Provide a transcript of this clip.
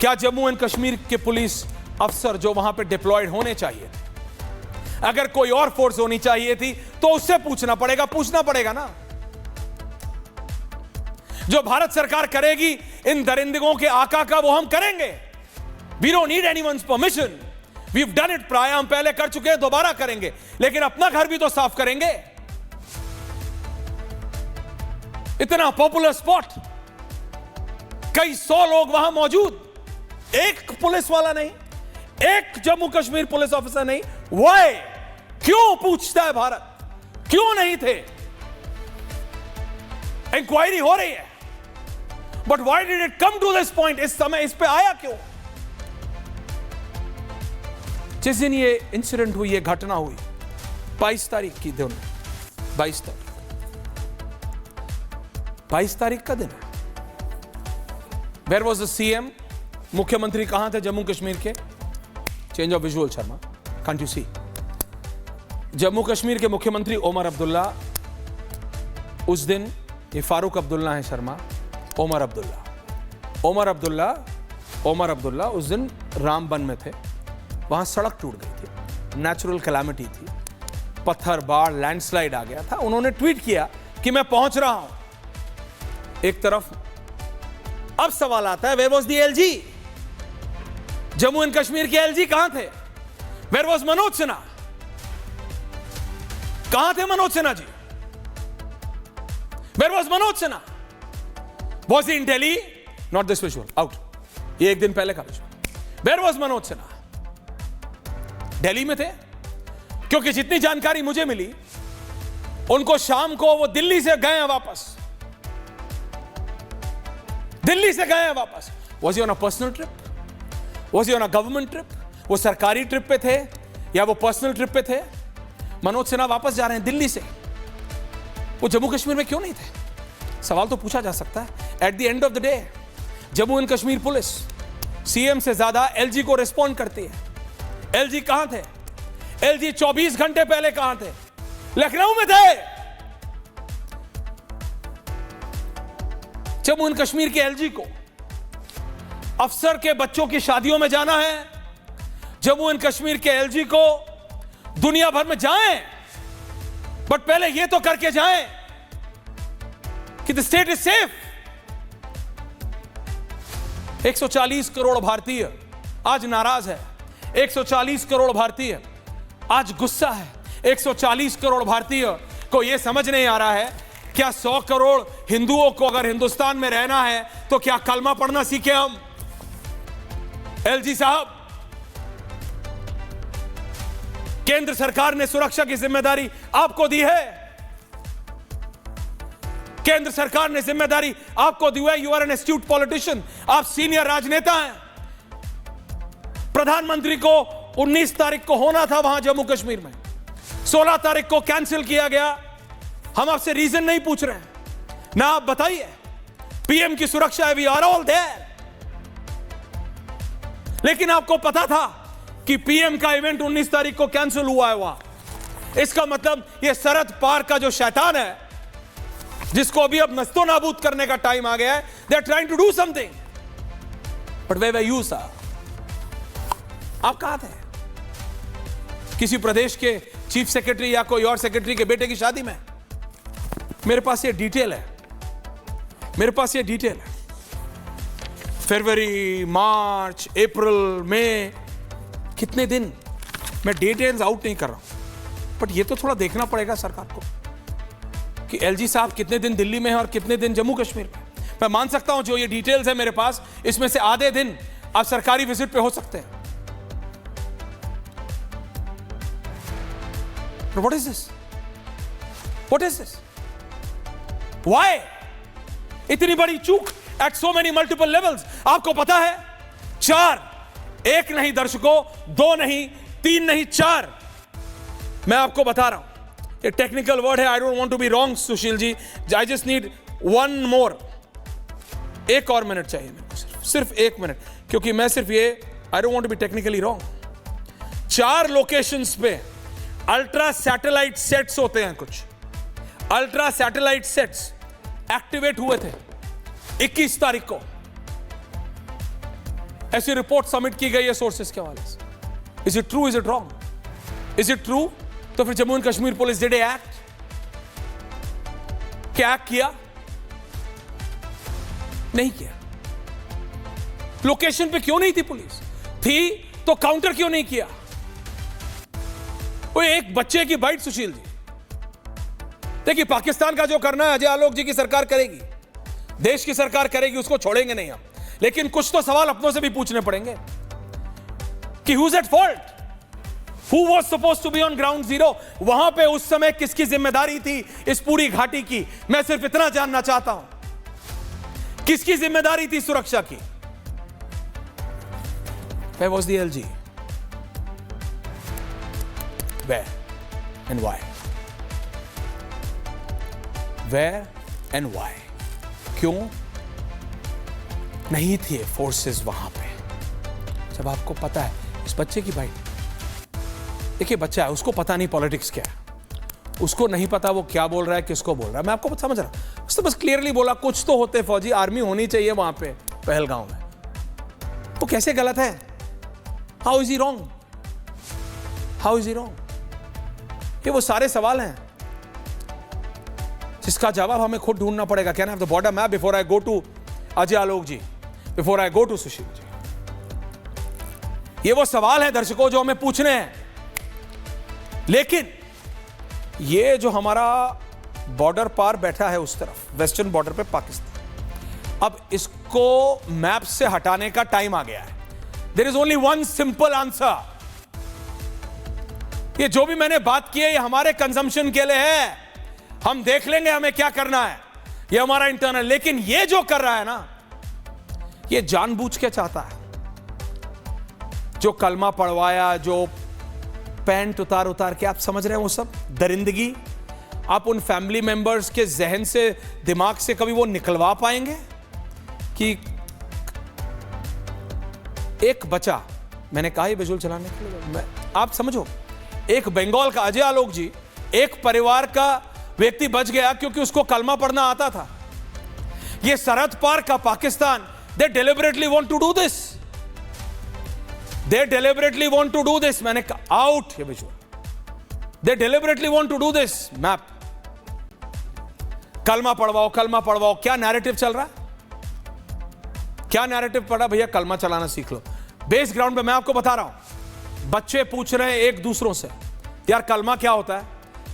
क्या जम्मू एंड कश्मीर के पुलिस अफसर जो वहां पे डिप्लॉयड होने चाहिए, अगर कोई और फोर्स होनी चाहिए थी तो उससे पूछना पड़ेगा ना। जो भारत सरकार करेगी इन दरिंदगों के आका का, वो हम करेंगे। We don't need anyone's permission, we have done it prior, हम पहले कर चुके हैं, दोबारा करेंगे, लेकिन अपना घर भी तो साफ करेंगे। इतना पॉपुलर स्पॉट, कई 100 लोग वहां मौजूद, एक पुलिस वाला नहीं, एक जम्मू कश्मीर पुलिस ऑफिसर नहीं। वाई? क्यों पूछता है भारत, क्यों नहीं थे? इंक्वायरी हो रही है, but why did it come to this point? इस समय इस पे आया क्यों? जिस दिन ये इंसिडेंट हुई, ये घटना हुई 22 तारीख की दिन, 22 तारीख का दिन है। Where was the CM? मुख्यमंत्री कहां थे जम्मू कश्मीर के? Change of visual Sharma, can't you see? Jammu Kashmir के मुख्यमंत्री ओमर अब्दुल्ला उस दिन, ये फारूक अब्दुल्ला है शर्मा, ओमर अब्दुल्ला उस दिन रामबन में थे। वहां सड़क टूट गई थी, नेचुरल कैलामिटी थी, पत्थर, बाढ़, लैंडस्लाइड आ गया था। उन्होंने ट्वीट किया कि मैं पहुंच रहा हूं। एक तरफ अब सवाल आता है, where was the LG? Jammu and Kashmir के एलजी कहां थे? Where was Manoj Sinha? कहां थे Manoj Sinha ji? Where was Manoj Sinha? Was he in Delhi? Not this visual, out, ये एक दिन पहले का visual. Where was Manoj Sinha? Delhi में थे, क्योंकि जितनी जानकारी मुझे मिली, उनको शाम को वो दिल्ली से गए हैं वापस। Was he on a personal trip? Was he on a government trip? वो सरकारी ट्रिप पे थे या वो पर्सनल ट्रिप पे थे? मनोज सिन्हा वापस जा रहे हैं दिल्ली से, वो जम्मू कश्मीर में क्यों नहीं थे? सवाल तो पूछा जा सकता है। At the end of the day, Jammu and Kashmir police CM से ज्यादा एलजी को रिस्पॉन्ड करती है। एलजी कहां थे? एलजी 24 घंटे पहले कहां थे? लखनऊ में थे। जम्मू एंड कश्मीर के एलजी को अफसर के बच्चों की शादियों में जाना है। जम्मू एंड कश्मीर के एलजी को दुनिया भर में जाएं, बट पहले यह तो करके जाएं कि the state is safe. 140 crore भारतीय आज नाराज है, 140 करोड़ भारतीय आज गुस्सा है, 140 करोड़ भारतीय को यह समझ नहीं आ रहा है, क्या 100 करोड़ हिंदुओं को अगर हिंदुस्तान में रहना है तो क्या कलमा पढ़ना सीखे हम? एलजी साहब, केंद्र सरकार ने सुरक्षा की जिम्मेदारी आपको दी है। केंद्र सरकार ने जिम्मेदारी आपको दी है। You are an astute politician, आप सीनियर राजनेता हैं। प्रधानमंत्री को 19 तारीख को होना था वहां जम्मू कश्मीर में, 16 तारीख को कैंसिल किया गया। हम आपसे रीजन नहीं पूछ रहे हैं ना, आप बताइए। पीएम की सुरक्षा है, वी आर ऑल देयर। लेकिन आपको पता था कि पीएम का इवेंट 19 तारीख को कैंसिल हुआ है वहां। इसका मतलब ये सरहद पार का जो शैतान है, जिसको अभी अब नस्तो नाबूद करने का टाइम आ गया है, they are trying to do something, but where were you sir? आप कहां थे? किसी प्रदेश के चीफ सेक्रेटरी या कोई और सेक्रेटरी के बेटे की शादी में? मेरे पास ये डिटेल है, फरवरी, मार्च, अप्रैल, मई, कितने दिन, मैं डिटेल्स आउट नहीं कर रहा हूं, बट ये तो थोड़ा देखना पड़ेगा सरकार को कि एलजी साहब कितने दिन दिल्ली में हैं और कितने दिन जम्मू कश्मीर में। मैं मान सकता हूं जो ये डिटेल्स है मेरे पास, इसमें से आधे दिन आप सरकारी विजिट पे हो सकते हैं। What is this? Why? इतनी बड़ी चूक at so many multiple levels। आपको पता है, 4, 1 नहीं दर्शकों, 2 नहीं, 3 नहीं, 4। मैं आपको बता रहा हूं, ये टेक्निकल वर्ड है, I don't want to be wrong Sushil ji, I just need 1 more। 1 और मिनट चाहिए मेरे को, सिर्फ 1 मिनट, क्योंकि मैं सिर्फ ये, I don't want to be technically wrong. 4 locations पे अल्ट्रा सैटेलाइट सेट्स होते हैं, कुछ अल्ट्रा सैटेलाइट सेट्स एक्टिवेट हुए थे 21 तारीख को। ऐसी रिपोर्ट सबमिट की गई है सोर्सेस के हवाले से। Is it true, is it wrong? Is it true? तो फिर Jammu and Kashmir police did act? क्या किया? नहीं किया। लोकेशन पे क्यों नहीं थी पुलिस? थी तो काउंटर क्यों नहीं किया? वो एक बच्चे की बाइट, सुशील जी, देखिए पाकिस्तान का जो करना है अजय आलोक जी की सरकार करेगी, देश की सरकार करेगी, उसको छोड़ेंगे नहीं हम। लेकिन कुछ तो सवाल अपनों से भी पूछने पड़ेंगे कि who is at fault, who was supposed to be on ground zero. वहां पे उस समय किसकी जिम्मेदारी थी इस पूरी घाटी की? मैं सिर्फ इतना जानना चाहता हूं, किसकी जिम्मेदारी थी सुरक्षा की? Where was the LG? Where and why? Where and why? क्यों नहीं थे फोर्सेस वहां पे? जब आपको पता है इस बच्चे की बाइट, देखिए बच्चा है, उसको पता नहीं पॉलिटिक्स क्या है, उसको नहीं पता वो क्या बोल रहा है, किसको बोल रहा है। मैं आपको समझ रहा हूं, उसने बस क्लियरली बोला कुछ तो होते फौजी, आर्मी होनी चाहिए वहां पे पहलगांव में। वो कैसे गलत है? How is he wrong? How is he wrong? ये वो सारे सवाल हैं जिसका जवाब हमें खुद ढूंढना पड़ेगा। Can I have the border map before I go to Ajay Alok ji, before I go to Sushil ji? ये वो सवाल हैं दर्शकों जो हमें पूछने हैं। लेकिन ये जो हमारा बॉर्डर पार बैठा है उस तरफ, वेस्टर्न बॉर्डर पे पाकिस्तान, अब इसको मैप से हटाने का टाइम आ गया है। There is only one simple answer. ये जो भी मैंने बात की है ये हमारे कंजम्पशन के लिए है, हम देख लेंगे हमें क्या करना है, ये हमारा इंटरनल। लेकिन ये जो कर रहा है ना, ये जानबूझ के चाहता है। जो कलमा पढ़वाया, जो पैंट उतार उतार के, आप समझ रहे हैं वो सब दरिंदगी, आप उन फैमिली मेंबर्स के जहन से, दिमाग से कभी वो निकलवा पाएंगे कि एक बच्चा, मैंने कहा ये विजुअल चलाने के लिए, आप समझो, एक बंगाल का अजय आलोक जी, एक परिवार का व्यक्ति बच गया क्योंकि उसको कलमा पढ़ना आता था। ये सरहद पार का Pakistan, they deliberately want to do this, they deliberately want to do this. मैंने कहा आउट ये visual, they deliberately want to do this map. कलमा पढ़वाओ, कलमा पढ़वाओ, क्या नैरेटिव चल रहा है? क्या नैरेटिव पढ़ा? भैया कलमा चलाना सीख लो। बेस ग्राउंड पे मैं आपको बता रहा हूं, बच्चे पूछ रहे हैं एक दूसरों से, यार कलमा क्या होता है?